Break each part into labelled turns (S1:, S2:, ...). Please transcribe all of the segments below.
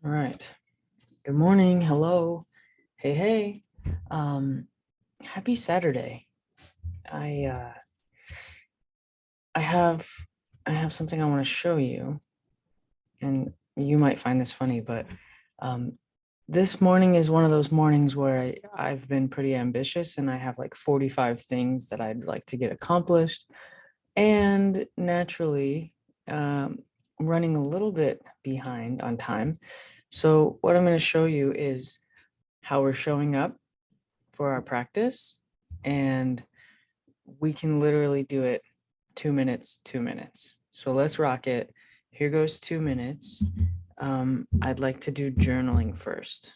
S1: All right. Good morning. Hello. Hey, hey. Um, Happy Saturday. I uh I have I have something I want to show you, and you might find this funny, but um this morning is one of those mornings where I've been pretty ambitious and I have like 45 things that I'd like to get accomplished. And naturally, I'm running a little bit behind on time. So what I'm going to show you is how we're showing up for our practice, and we can literally do it 2 minutes, 2 minutes. So let's rock it. Here goes 2 minutes. I'd like to do journaling first.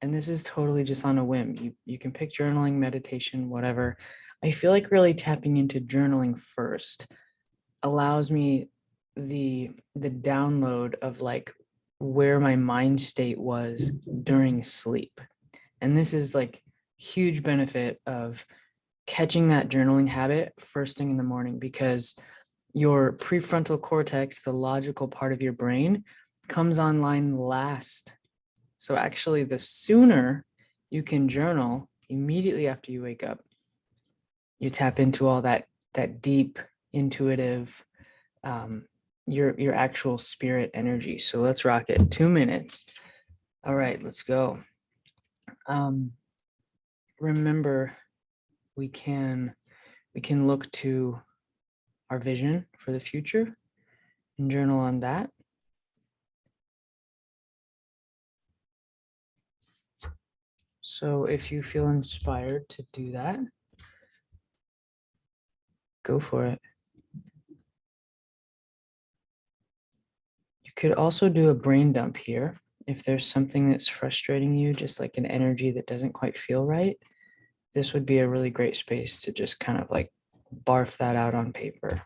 S1: And this is totally just on a whim. You can pick journaling, meditation, whatever. I feel like really tapping into journaling first allows me the download of like where my mind state was during sleep. And this is like huge benefit of catching that journaling habit first thing in the morning, because your prefrontal cortex, the logical part of your brain, comes online last. So actually, the sooner you can journal immediately after you wake up, you tap into all that deep, intuitive, um, your actual spirit energy. So let's rock it. 2 minutes. All right, let's go. Um, Remember, we can look to our vision for the future and journal on that. So if you feel inspired to do that, go for it. You could also do a brain dump here. If there's something that's frustrating you, just like an energy that doesn't quite feel right, this would be a really great space to just kind of like barf that out on paper.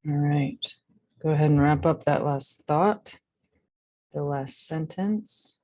S1: All right. Go ahead and wrap up that last thought, the last sentence.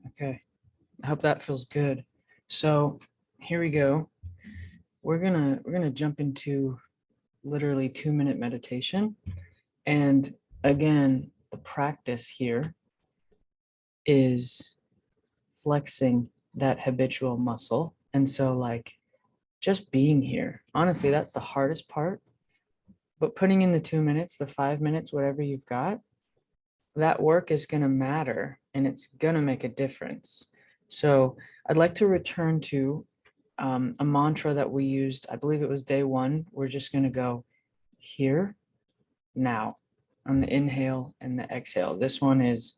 S1: Okay. I hope that feels good. So here we go. We're gonna jump into literally 2 minute meditation. And again, the practice here is flexing that habitual muscle. And so like just being here, honestly, that's the hardest part. But putting in the 2 minutes, the 5 minutes, whatever you've got, that work is going to matter and it's going to make a difference. So I'd like to return to a mantra that we used. I believe it was day one. We're just going to go here, now, on the inhale and the exhale. This one is,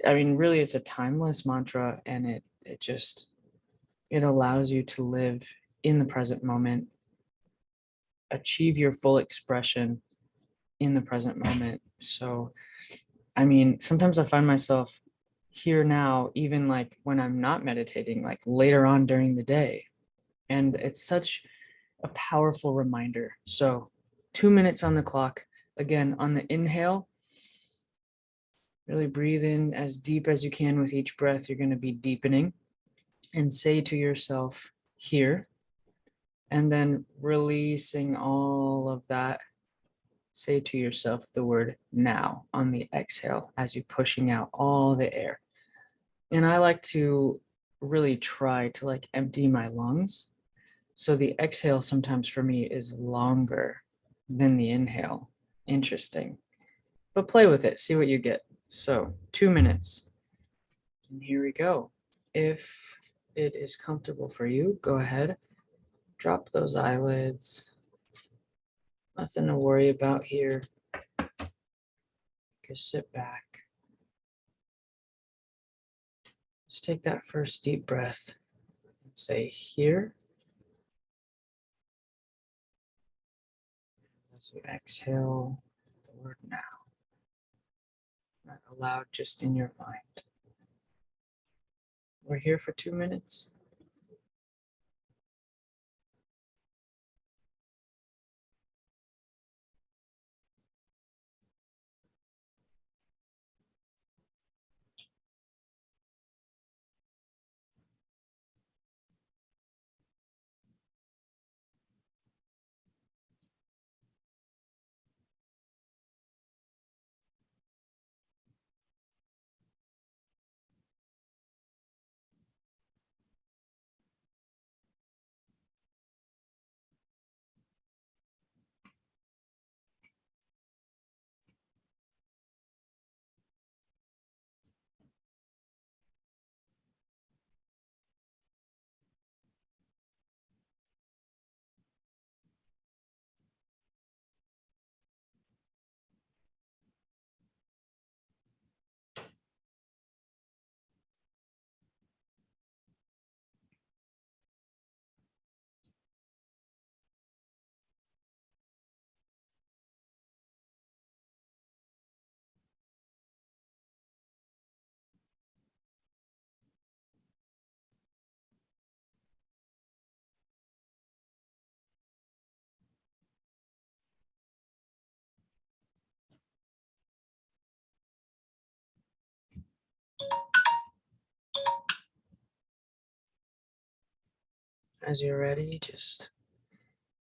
S1: I mean, really, it's a timeless mantra, and it allows you to live in the present moment, achieve your full expression, in the present moment. So, I mean, sometimes I find myself here now, even like when I'm not meditating, like later on during the day. And it's such a powerful reminder. So 2 minutes on the clock. Again, on the inhale, really breathe in as deep as you can with each breath. You're going to be deepening and say to yourself here, and then releasing all of that. Say to yourself the word now on the exhale as you're pushing out all the air. And I like to really try to like empty my lungs. So the exhale sometimes for me is longer than the inhale. Interesting. But play with it, see what you get. So 2 minutes. And here we go. If it is comfortable for you, go ahead. Drop those eyelids. Nothing to worry about here. Just sit back. Just take that first deep breath and say here. As you exhale the word now, not aloud, just in your mind. We're here for 2 minutes. As you're ready, just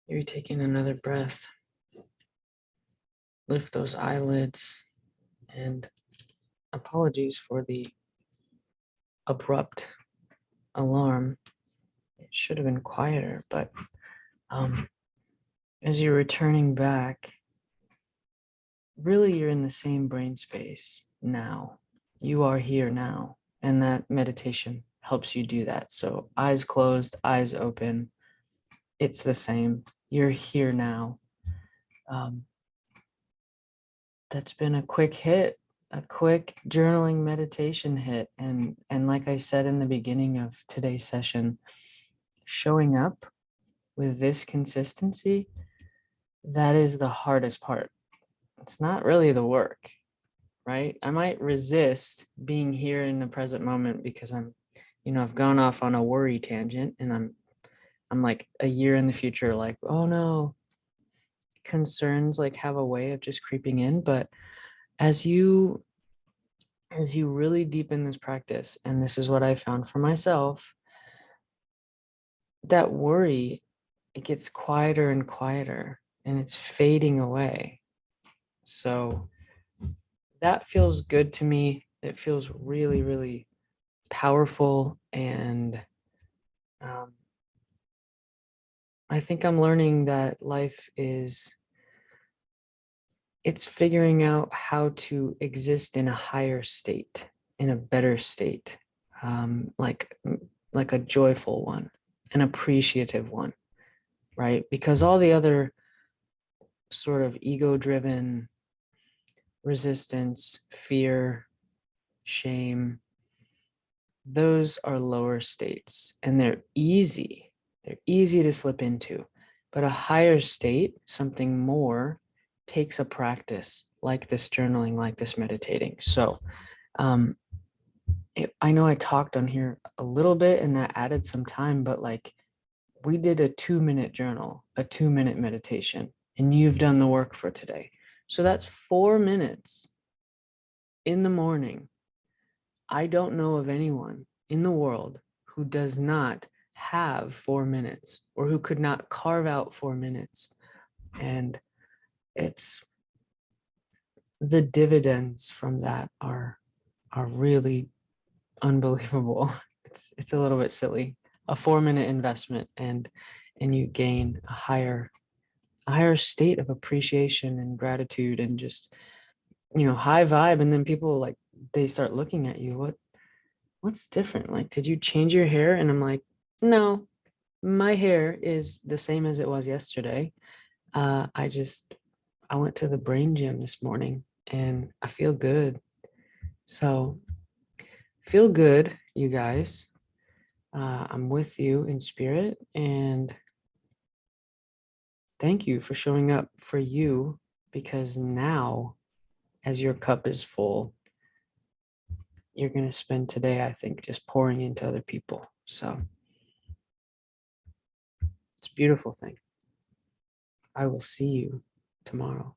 S1: maybe taking another breath. Lift those eyelids, and apologies for the abrupt alarm. It should have been quieter, but as you're returning back, really you're in the same brain space now. You are here now, and that meditation helps you do that. So eyes closed, eyes open, it's the same. You're here now. That's been a quick hit, a quick journaling meditation hit. And like I said in the beginning of today's session, showing up with this consistency, that is the hardest part. It's not really the work, right? I might resist being here in the present moment because I've gone off on a worry tangent, and I'm like a year in the future, like, oh no, concerns like have a way of just creeping in. But as you really deepen this practice, and this is what I found for myself, that worry, it gets quieter and quieter, and it's fading away. So that feels good to me. It feels really, really powerful. And I think I'm learning that life it's figuring out how to exist in a higher state, in a better state, like a joyful one, an appreciative one, right? Because all the other sort of ego-driven resistance, fear, shame, those are lower states, and they're easy. They're easy to slip into. But a higher state, something more, takes a practice like this journaling, like this meditating. So um, I know I talked on here a little bit and that added some time, but like we did a 2-minute journal, a 2-minute meditation, and you've done the work for today. So that's 4 minutes in the morning. I don't know of anyone in the world who does not have 4 minutes or who could not carve out 4 minutes. And it's the dividends from that are really unbelievable. It's a little bit silly. A 4-minute investment and you gain a higher state of appreciation and gratitude and just, high vibe. And then people like they start looking at you. What's different? Like, did you change your hair? And I'm like, no, my hair is the same as it was yesterday. I went to the brain gym this morning and I feel good. So feel good, you guys. I'm with you in spirit, and thank you for showing up for you, because now, as your cup is full, you're going to spend today, I think, just pouring into other people. So it's a beautiful thing. I will see you tomorrow.